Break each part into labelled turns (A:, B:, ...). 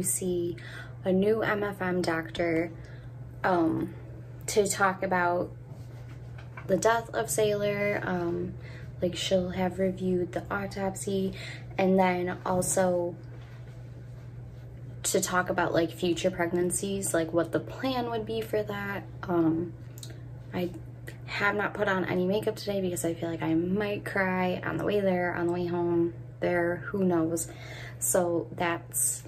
A: see a new MFM doctor to talk about the death of Ciolek. Like, she'll have reviewed the autopsy, and then also to talk about like future pregnancies, like what the plan would be for that. I have not put on any makeup today because I feel like I might cry on the way there, on the way home there, who knows. So that's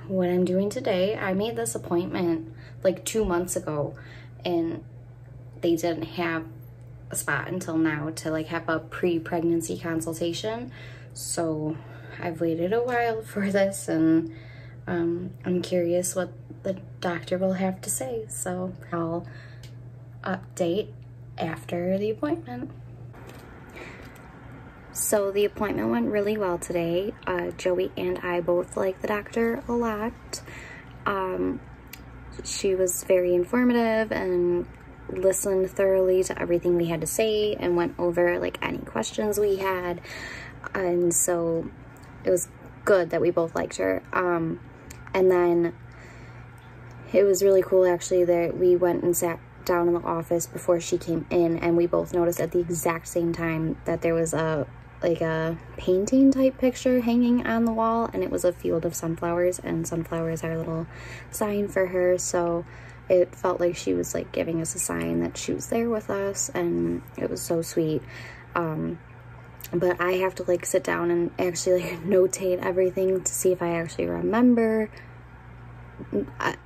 A: what I'm doing today. I made this appointment like 2 months ago, and they didn't have a spot until now to like have a pre-pregnancy consultation. So I've waited a while for this, and I'm curious what the doctor will have to say. So I'll update after the appointment. So the appointment went really well today. Joey and I both like the doctor a lot. She was very informative and listened thoroughly to everything we had to say and went over like any questions we had. And so it was good that we both liked her. And then it was really cool actually that we went and sat down in the office before she came in, and we both noticed at the exact same time that there was a painting type picture hanging on the wall, and it was a field of sunflowers, and sunflowers are a little sign for her. So it felt like she was like giving us a sign that she was there with us, and it was so sweet. But I have to like sit down and actually like notate everything to see if I actually remember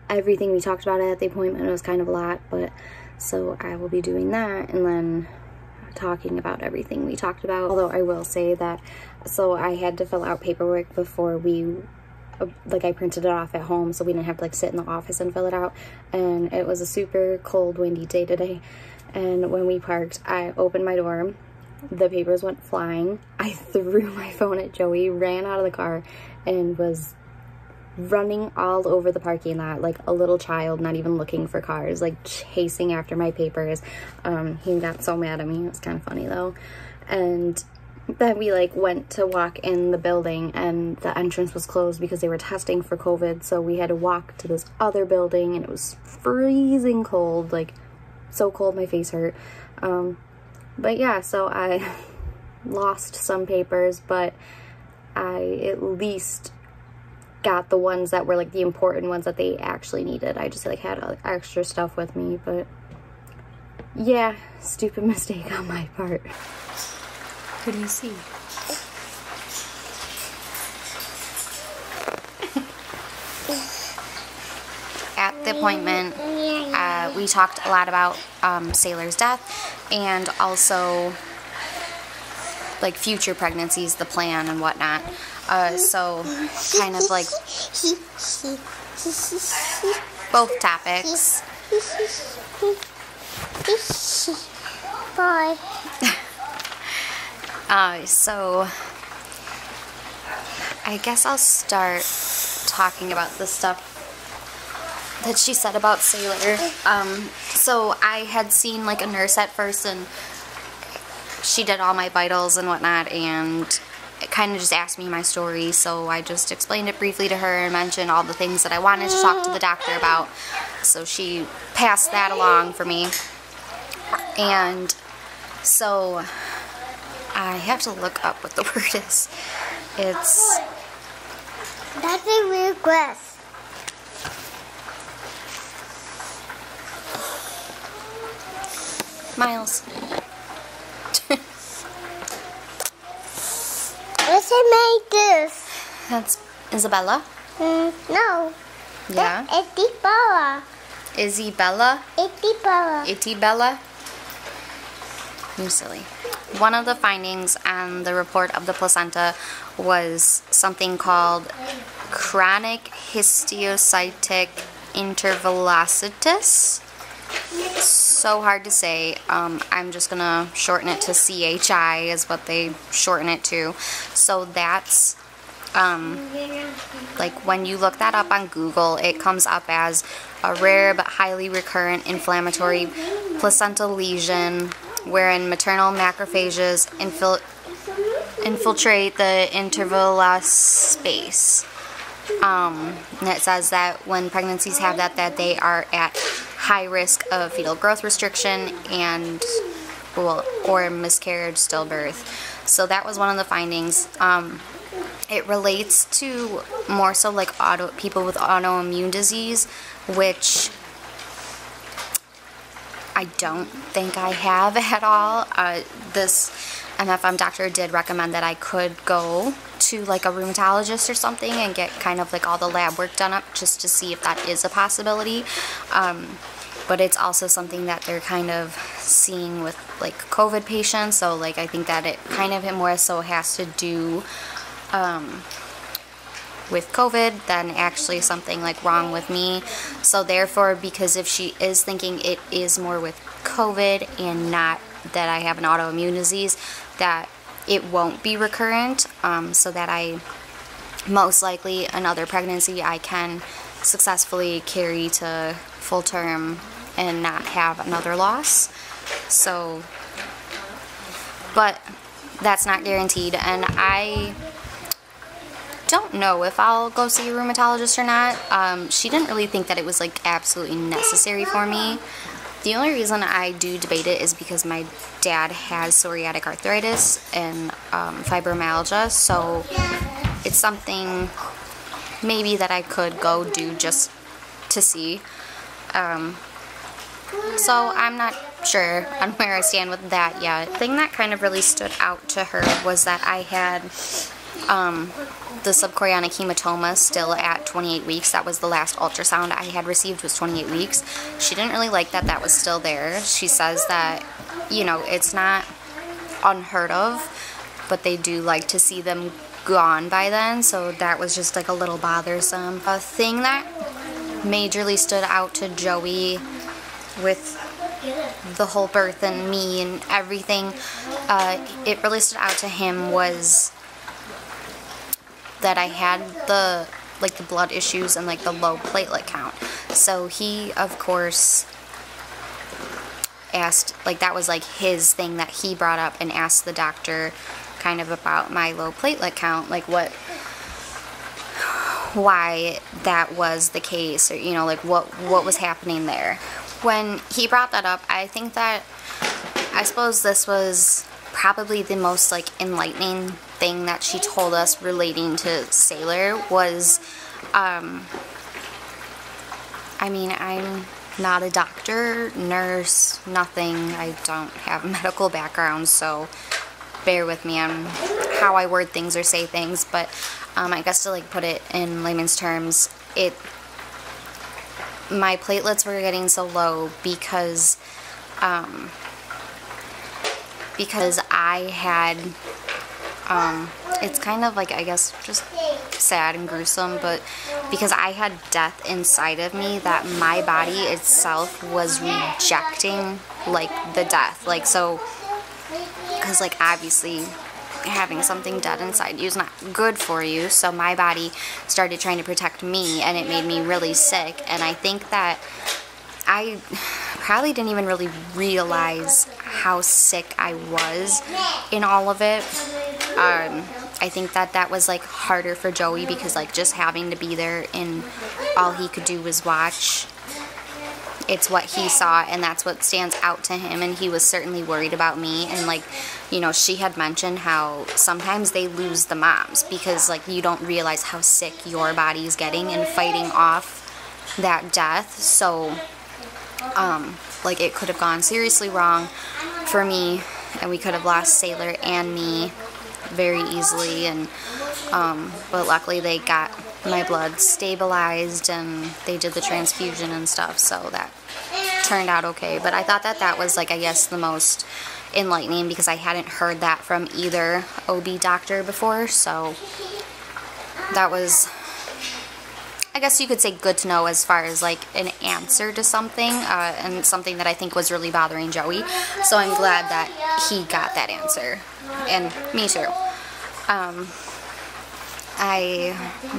A: everything we talked about at the appointment. It was kind of a lot, but so I will be doing that and then talking about everything we talked about. Although I will say that, so I had to fill out paperwork before we, like I printed it off at home so we didn't have to like sit in the office and fill it out. And it was a super cold, windy day today. And when we parked, I opened my door, the papers went flying. I threw my phone at Joey, ran out of the car, and was running all over the parking lot like a little child, not even looking for cars, like chasing after my papers. He got so mad at me. It was kind of funny though. And then we like went to walk in the building, and the entrance was closed because they were testing for COVID, so we had to walk to this other building, and it was freezing cold, like so cold my face hurt. But yeah, so I lost some papers, but I at least got the ones that were like the important ones that they actually needed. I just like had extra stuff with me, but yeah, stupid mistake on my part. What do you see? At the appointment, we talked a lot about Ciolek's death, and also like future pregnancies, the plan and whatnot. So kind of like both topics.
B: Bye.
A: So I guess I'll start talking about the stuff that she said about Ciolek. So I had seen like a nurse at first, and she did all my vitals and whatnot, and it kind of just asked me my story, so I just explained it briefly to her and mentioned all the things that I wanted to talk to the doctor about. So she passed that along for me. And so I have to look up what the word is. It's...
B: That's a real grass.
A: Miles.
B: What's it made this?
A: That's Isabella.
B: No.
A: Yeah.
B: It's Itibella.
A: Isabella?
B: Itibella.
A: Itibella? You're silly. One of the findings on the report of the placenta was something called chronic histiocytic intervillositis. It's so hard to say. I'm just gonna shorten it to CHI is what they shorten it to. So that's like when you look that up on Google, it comes up as a rare but highly recurrent inflammatory placental lesion wherein maternal macrophages infiltrate the intervillous space. And it says that when pregnancies have that they are at high risk of fetal growth restriction and or miscarriage, stillbirth. So that was one of the findings. It relates to more so like people with autoimmune disease, which I don't think I have at all. This MFM doctor did recommend that I could go to like a rheumatologist or something and get kind of like all the lab work done up just to see if that is a possibility. But it's also something that they're kind of seeing with like COVID patients, so like I think that it kind of more so has to do with COVID than actually something like wrong with me. So therefore, because if she is thinking it is more with COVID and not that I have an autoimmune disease, that it won't be recurrent, so that I most likely another pregnancy I can successfully carry to full term and not have another loss. So, but that's not guaranteed, and I don't know if I'll go see a rheumatologist or not. She didn't really think that it was like absolutely necessary for me. The only reason I do debate it is because my dad has psoriatic arthritis and fibromyalgia, so it's something maybe that I could go do just to see. So I'm not sure on where I stand with that yet. The thing that kind of really stood out to her was that I had the subchorionic hematoma still at 28 weeks. That was the last ultrasound I had received, was 28 weeks. She didn't really like that that was still there. She says that, you know, it's not unheard of, but they do like to see them gone by then, so that was just like a little bothersome. A thing that majorly stood out to Joey with the whole birth and me and everything, it really stood out to him was that I had the blood issues and like the low platelet count. So he of course asked, like that was like his thing that he brought up, and asked the doctor kind of about my low platelet count, like why that was the case, or you know, like what was happening there. When he brought that up, I think that, I suppose this was probably the most like enlightening thing that she told us relating to Sailor was, I mean, I'm not a doctor, nurse, nothing. I don't have a medical background, so bear with me on how I word things or say things, but I guess to like put it in layman's terms, my platelets were getting so low because I had, it's kind of like, I guess, just sad and gruesome, but because I had death inside of me, that my body itself was rejecting, like, the death. Like, so, because, like, obviously having something dead inside you is not good for you, so my body started trying to protect me, and it made me really sick. And I think that I probably didn't even really realize how sick I was in all of it. I think that that was like harder for Joey, because like just having to be there and all he could do was watch. It's what he saw, and that's what stands out to him, and he was certainly worried about me. And like, you know, she had mentioned how sometimes they lose the moms because like you don't realize how sick your body is getting and fighting off that death. So like it could have gone seriously wrong for me, and we could have lost Sailor and me very easily. And but luckily they got my blood stabilized and they did the transfusion and stuff, so that turned out okay. But I thought that that was like, I guess, the most enlightening, because I hadn't heard that from either OB doctor before, so that was, I guess you could say, good to know as far as like an answer to something, and something that I think was really bothering Joey. So I'm glad that he got that answer, and me too.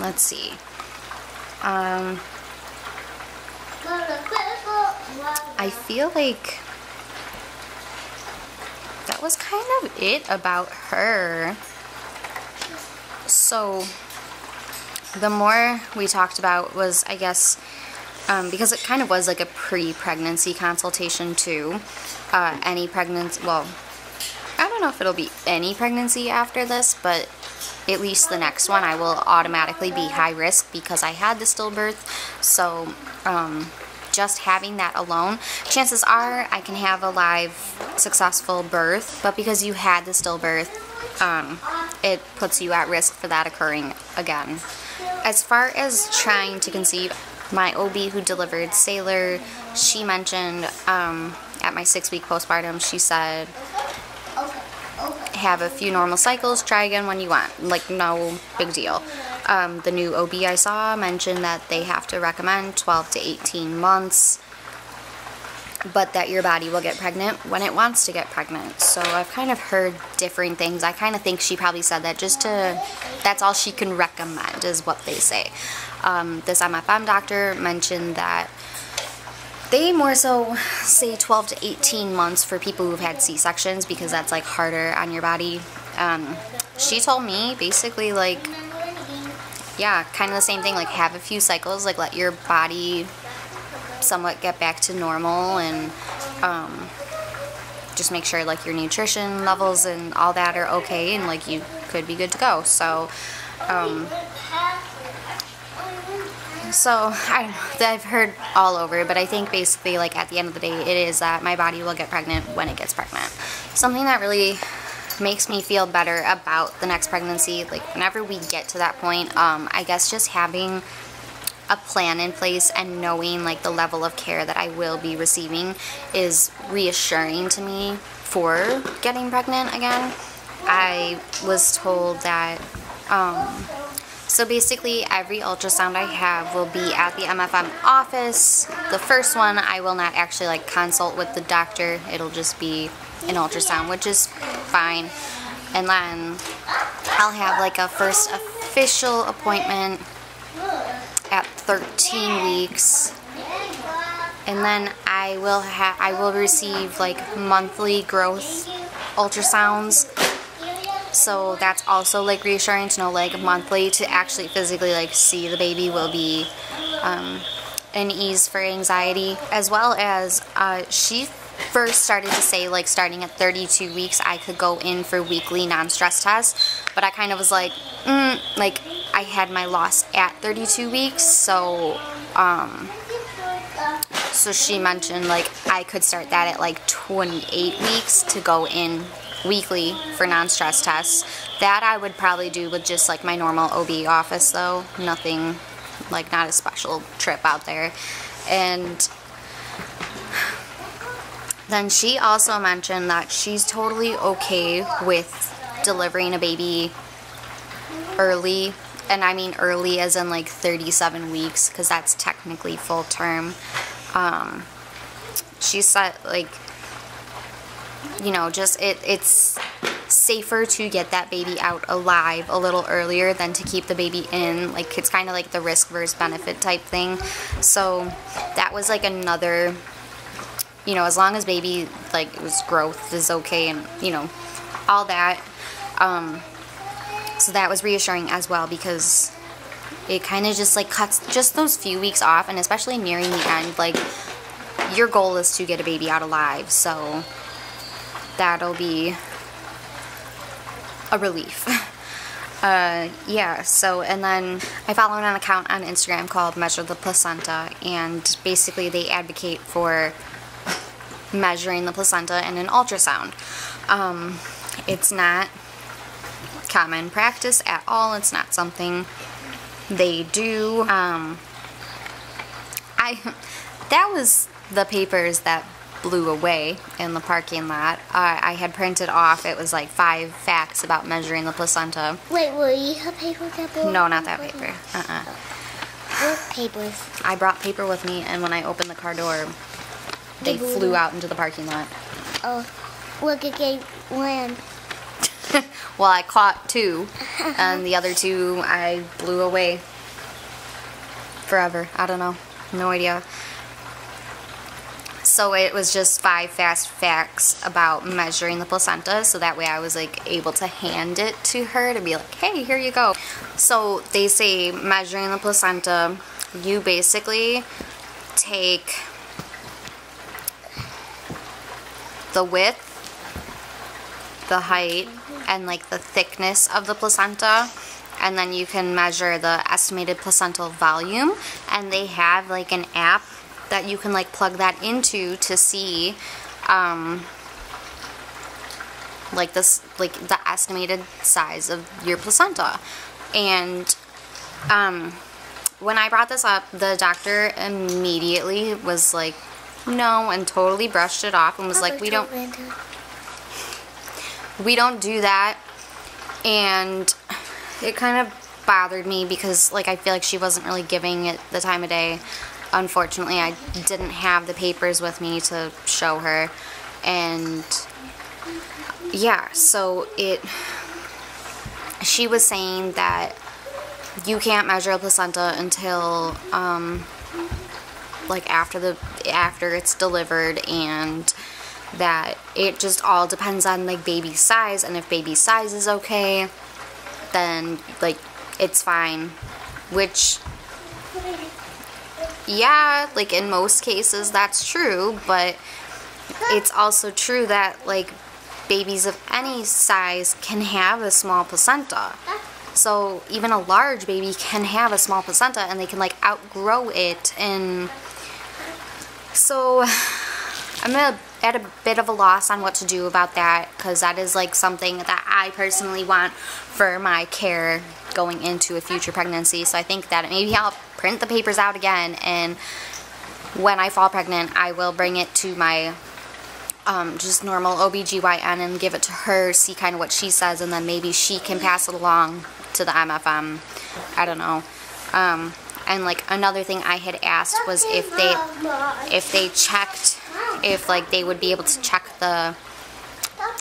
A: Let's see. I feel like that was kind of it about her. So the more we talked about was, I guess, because it kind of was like a pre-pregnancy consultation too. Any pregnancy, well, I don't know if it'll be any pregnancy after this, but at least the next one I will automatically be high risk because I had the stillbirth. So just having that alone, chances are I can have a live successful birth, but because you had the stillbirth, it puts you at risk for that occurring again. As far as trying to conceive, my OB who delivered Sailor, she mentioned at my 6-week postpartum, she said, have a few normal cycles, try again when you want, like no big deal. The new OB I saw mentioned that they have to recommend 12 to 18 months, but that your body will get pregnant when it wants to get pregnant. So I've kind of heard different things. I kind of think she probably said that just to, that's all she can recommend is what they say. This MFM doctor mentioned that they more so say 12 to 18 months for people who've had C-sections because that's like harder on your body. She told me basically like, yeah, kind of the same thing, like have a few cycles, like let your body somewhat get back to normal, and just make sure like your nutrition levels and all that are okay, and like you could be good to go. So I don't know, I've heard all over, but I think basically like at the end of the day it is that my body will get pregnant when it gets pregnant. Something that really makes me feel better about the next pregnancy, like whenever we get to that point, I guess just having a plan in place and knowing like the level of care that I will be receiving is reassuring to me for getting pregnant again. I was told that so basically every ultrasound I have will be at the MFM office. The first one I will not actually like consult with the doctor, it'll just be an ultrasound, which is fine. And then I'll have like a first official appointment at 13 weeks, and then I will receive like monthly growth ultrasounds. So that's also like reassuring to know like monthly to actually physically like see the baby will be an ease for anxiety, as well as she first started to say like starting at 32 weeks I could go in for weekly non-stress tests, but I kind of was like like I had my loss at 32 weeks, so so she mentioned like I could start that at like 28 weeks to go in weekly for non-stress tests. That I would probably do with just like my normal OB office though, nothing like, not a special trip out there. And then she also mentioned that she's totally okay with delivering a baby early, and I mean early as in like 37 weeks because that's technically full term. She said like, you know, just it's safer to get that baby out alive a little earlier than to keep the baby in. Like it's kind of like the risk versus benefit type thing. So that was like another, you know, as long as baby like it was growth is okay, and you know all that. So that was reassuring as well because it kind of just like cuts just those few weeks off, and especially nearing the end, like your goal is to get a baby out alive, so that'll be a relief. Yeah, so, and then I follow an account on Instagram called Measure the Placenta, and basically they advocate for measuring the placenta in an ultrasound. It's not common practice at all. It's not something they do. That was the papers that blew away in the parking lot. I had printed off, it was like 5 facts about measuring the placenta.
B: Wait, will you have paper that blew?
A: No, not that paper.
B: What papers?
A: I brought paper with me, and when I opened the car door, they flew out into the parking lot.
B: Oh, look, it gave land.
A: Well, I caught 2, and the other 2 I blew away forever. I don't know. No idea. So it was just 5 fast facts about measuring the placenta, so that way I was like able to hand it to her to be like, hey, here you go. So they say measuring the placenta, you basically take the width, the height, and like the thickness of the placenta, and then you can measure the estimated placental volume, and they have like an app that you can like plug that into to see like this, like the estimated size of your placenta. And when I brought this up, the doctor immediately was like, no, and totally brushed it off and was like, we don't do that. And it kind of bothered me because like I feel like she wasn't really giving it the time of day. Unfortunately, I didn't have the papers with me to show her, and yeah, so she was saying that you can't measure a placenta until like after it's delivered, and that it just all depends on like baby size, and if baby size is okay, then like it's fine, which yeah, like in most cases that's true, but it's also true that like babies of any size can have a small placenta. So even a large baby can have a small placenta and they can like outgrow it. And so I'm at a bit of a loss on what to do about that, because that is like something that I personally want for my care going into a future pregnancy. So I think that maybe I'll print the papers out again, and when I fall pregnant I will bring it to my just normal OBGYN and give it to her, see kind of what she says, and then maybe she can pass it along to the MFM. I don't know. And like another thing I had asked was if they checked, if like they would be able to check the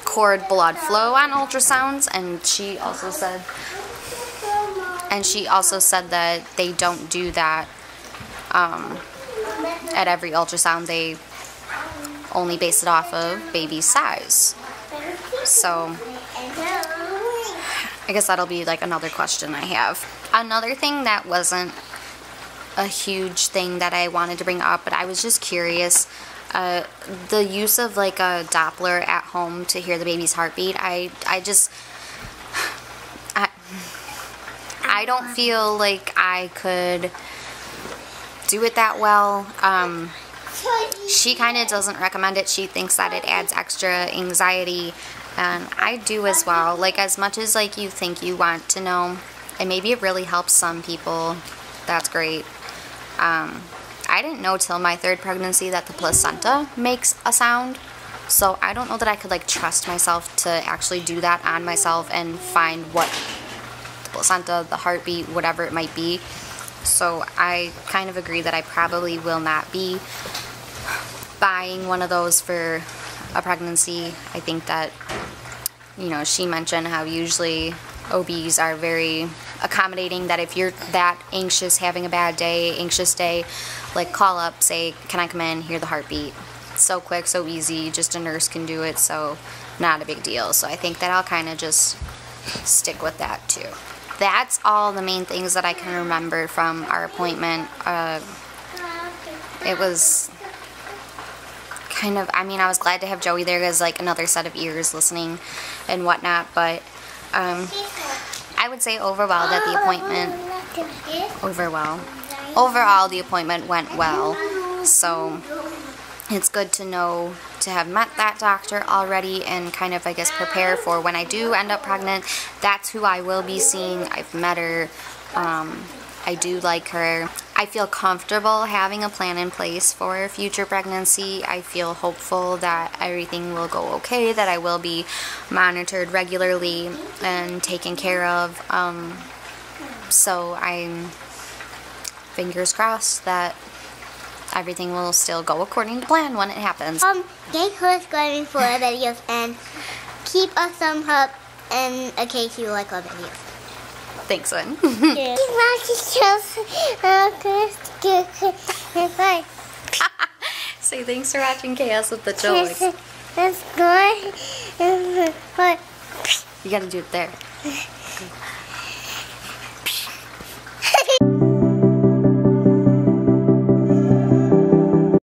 A: cord blood flow on ultrasounds, and she also said that they don't do that at every ultrasound. They only base it off of baby size. So I guess that'll be like another question I have. Another thing that wasn't a huge thing that I wanted to bring up, but I was just curious, the use of like a Doppler at home to hear the baby's heartbeat. I don't feel like I could do it that well. She kind of doesn't recommend it. She thinks that it adds extra anxiety, and I do as well. Like, as much as like you think you want to know, and maybe it really helps some people, that's great. I didn't know till my 3rd pregnancy that the placenta makes a sound, so I don't know that I could like trust myself to actually do that on myself and find what the placenta, the heartbeat, whatever it might be. So I kind of agree that I probably will not be buying one of those for a pregnancy. I think that, you know, she mentioned how usually OBs are very accommodating, that if you're that anxious, having a bad day, anxious day, like call up, say, can I come in, hear the heartbeat. So quick, so easy, just a nurse can do it, so not a big deal. So I think that I'll kind of just stick with that too. That's all the main things that I can remember from our appointment. It was kind of, I mean, I was glad to have Joey there as like another set of ears listening and whatnot, but I would say overall that the appointment went well. So it's good to know, to have met that doctor already and kind of, I guess, prepare for when I do end up pregnant. That's who I will be seeing. I've met her. I do like her. I feel comfortable having a plan in place for a future pregnancy. I feel hopeful that everything will go okay, that I will be monitored regularly and taken care of. So I'm fingers crossed that everything will still go according to plan when it happens.
B: Thanks for subscribing for our videos, and keep a thumb up in case you like our videos.
A: Thanks, Win. Say thanks for watching Chaos with the Ciolek.
B: That's good.
A: You gotta do it there.